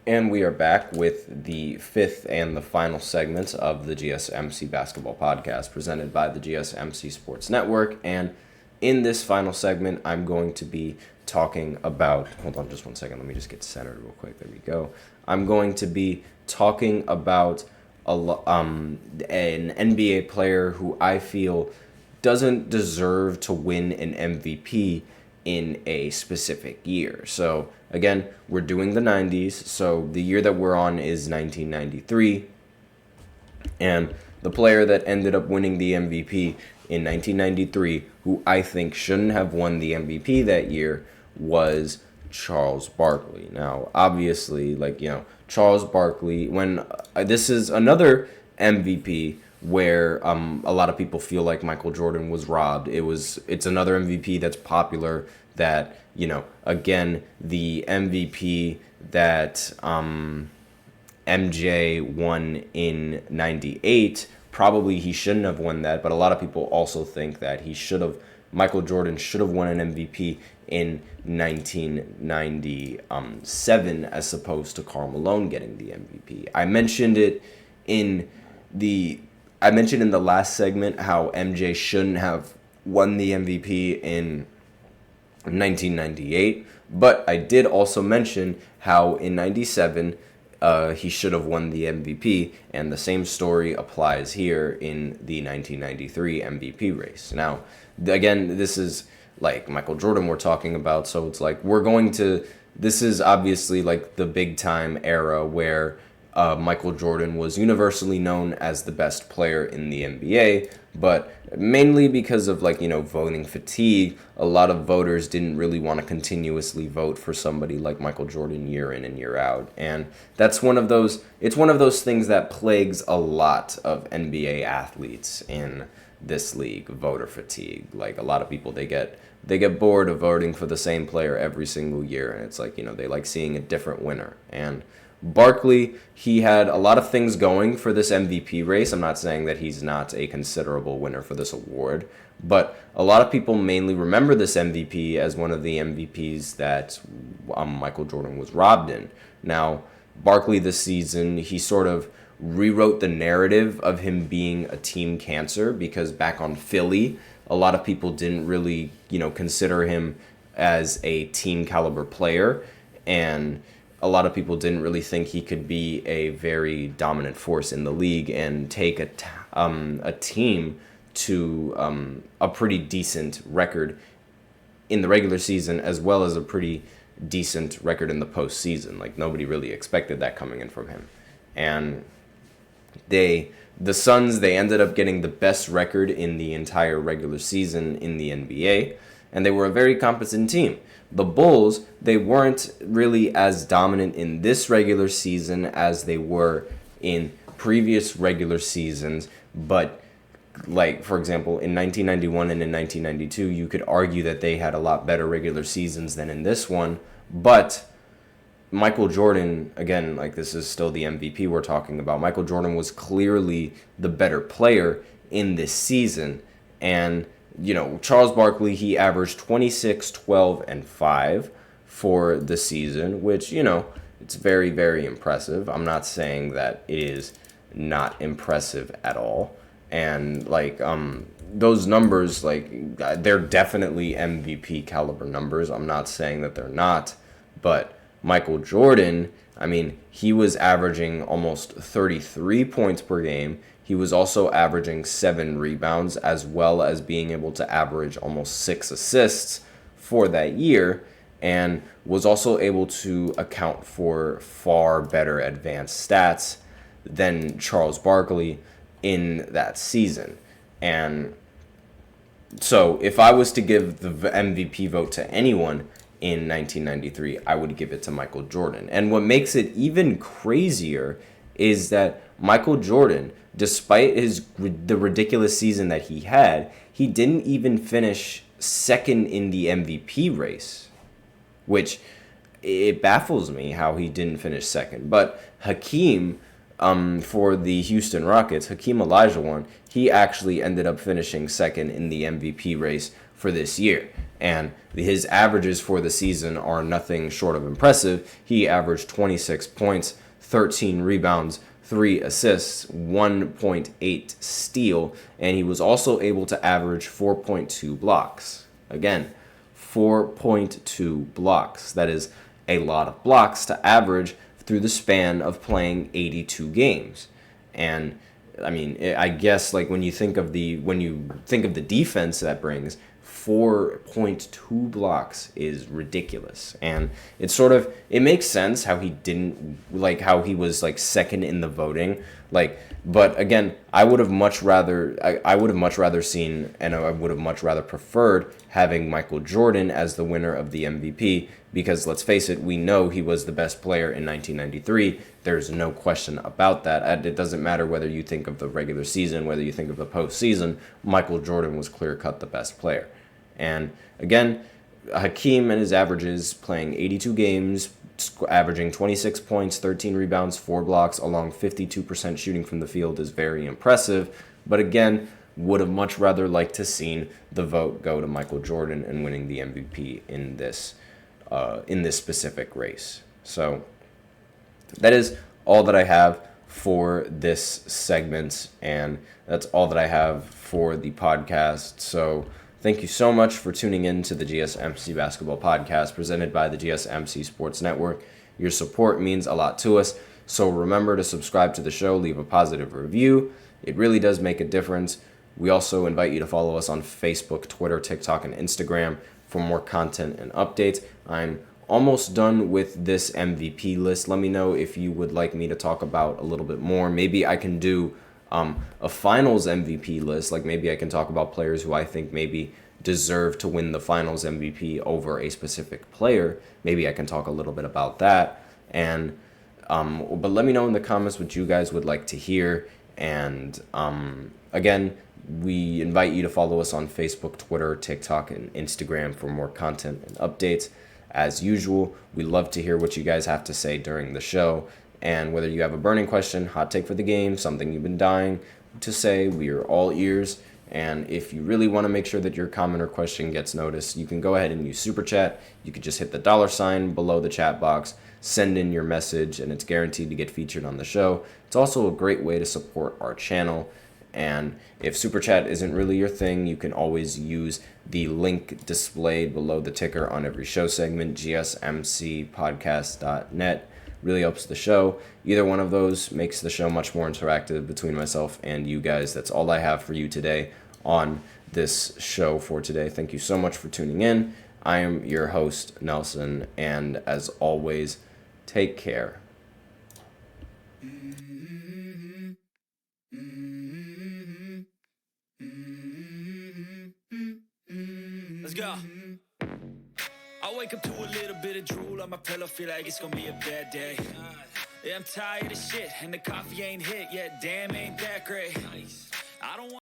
And we are back with the fifth and the final segment of the GSMC Basketball Podcast presented by the GSMC Sports Network. And in this final segment, I'm going to be talking about... Hold on just one second. Let me just get centered real quick. There we go. I'm going to be talking about an NBA player who I feel doesn't deserve to win an MVP in a specific year. So again, we're doing the 90s. So the year that we're on is 1993. And the player that ended up winning the MVP in 1993, who I think shouldn't have won the MVP that year, was Charles Barkley. Now, obviously, Charles Barkley, this is another MVP where a lot of people feel like Michael Jordan was robbed. It's another MVP that's popular that, again, the MVP that MJ won in 98, probably he shouldn't have won that, but a lot of people also think that Michael Jordan should have won an MVP in 1997 as opposed to Karl Malone getting the MVP. I mentioned in the last segment how MJ shouldn't have won the MVP in 1998, but I did also mention how in 97 he should have won the MVP, and the same story applies here in the 1993 MVP race. Now, again, this is like Michael Jordan we're talking about, so it's like this is obviously like the big time era where Michael Jordan was universally known as the best player in the NBA, but mainly because of voting fatigue, a lot of voters didn't really want to continuously vote for somebody like Michael Jordan year in and year out. And it's one of those things that plagues a lot of NBA athletes in this league, voter fatigue. Like, a lot of people, they get bored of voting for the same player every single year, and it's like, they like seeing a different winner. And Barkley, he had a lot of things going for this MVP race. I'm not saying that he's not a considerable winner for this award, but a lot of people mainly remember this MVP as one of the MVPs that Michael Jordan was robbed in. Now, Barkley this season, he sort of rewrote the narrative of him being a team cancer, because back on Philly, a lot of people didn't really, consider him as a team caliber player, and a lot of people didn't really think he could be a very dominant force in the league and take a team to a pretty decent record in the regular season, as well as a pretty decent record in the postseason. Like, nobody really expected that coming in from him. And the Suns, they ended up getting the best record in the entire regular season in the NBA, and they were a very competent team. The Bulls, they weren't really as dominant in this regular season as they were in previous regular seasons, but for example, in 1991 and in 1992, you could argue that they had a lot better regular seasons than in this one, but Michael Jordan, again, this is still the MVP we're talking about. Michael Jordan was clearly the better player in this season. And, Charles Barkley, he averaged 26, 12, and 5 for the season, which, it's very, very impressive. I'm not saying that it is not impressive at all. And, those numbers, they're definitely MVP caliber numbers. I'm not saying that they're not, but Michael Jordan, he was averaging almost 33 points per game. He was also averaging 7 rebounds, as well as being able to average almost 6 assists for that year, and was also able to account for far better advanced stats than Charles Barkley in that season. And so if I was to give the MVP vote to anyone in 1993, I would give it to Michael Jordan. And what makes it even crazier is that Michael Jordan, despite the ridiculous season that he had, he didn't even finish second in the MVP race, which it baffles me how he didn't finish second. But Hakeem, for the Houston Rockets, Hakeem Olajuwon, he actually ended up finishing second in the MVP race for this year. And his averages for the season are nothing short of impressive. He averaged 26 points, 13 rebounds, 3 assists, 1.8 steal, and he was also able to average 4.2 blocks. Again, 4.2 blocks. That is a lot of blocks to average through the span of playing 82 games. And I mean, I guess like when you think of the defense that brings, 4.2 blocks is ridiculous. And it makes sense how he was like second in the voting. But again, I would have much rather seen, and I would have much rather preferred having Michael Jordan as the winner of the MVP, because let's face it, we know he was the best player in 1993. There's no question about that. It doesn't matter whether you think of the regular season, whether you think of the postseason, Michael Jordan was clear-cut the best player. And again, Hakeem and his averages, playing 82 games, averaging 26 points, 13 rebounds, 4 blocks, along 52% shooting from the field is very impressive. But again, would have much rather liked to seen the vote go to Michael Jordan and winning the MVP in this specific race. So that is all that I have for this segment, and that's all that I have for the podcast. So thank you so much for tuning in to the GSMC Basketball Podcast presented by the GSMC Sports Network. Your support means a lot to us, so remember to subscribe to the show, leave a positive review. It really does make a difference. We also invite you to follow us on Facebook, Twitter, TikTok, and Instagram for more content and updates. I'm almost done with this MVP list. Let me know if you would like me to talk about a little bit more. Maybe I can do a finals MVP list. Like maybe I can talk about players who I think maybe deserve to win the finals MVP over a specific player. Maybe I can talk a little bit about that. And but let me know in the comments what you guys would like to hear. And again, we invite you to follow us on Facebook, Twitter, TikTok, and Instagram for more content and updates. As usual, we love to hear what you guys have to say during the show. And whether you have a burning question, hot take for the game, something you've been dying to say, we are all ears. And if you really want to make sure that your comment or question gets noticed, you can go ahead and use Super Chat. You could just hit the $sign below the chat box, send in your message, and it's guaranteed to get featured on the show. It's also a great way to support our channel. And if Super Chat isn't really your thing, you can always use the link displayed below the ticker on every show segment, gsmcpodcast.net. Really helps the show. Either one of those makes the show much more interactive between myself and you guys. That's all I have for you today on this show for today. Thank you so much for tuning in. I am your host, Nelson, and as always, take care. Let's go. I wake up to a little bit of drool on my pillow, feel like it's gonna be a bad day. Yeah, I'm tired of shit, and the coffee ain't hit yet. Damn, ain't that great. I don't want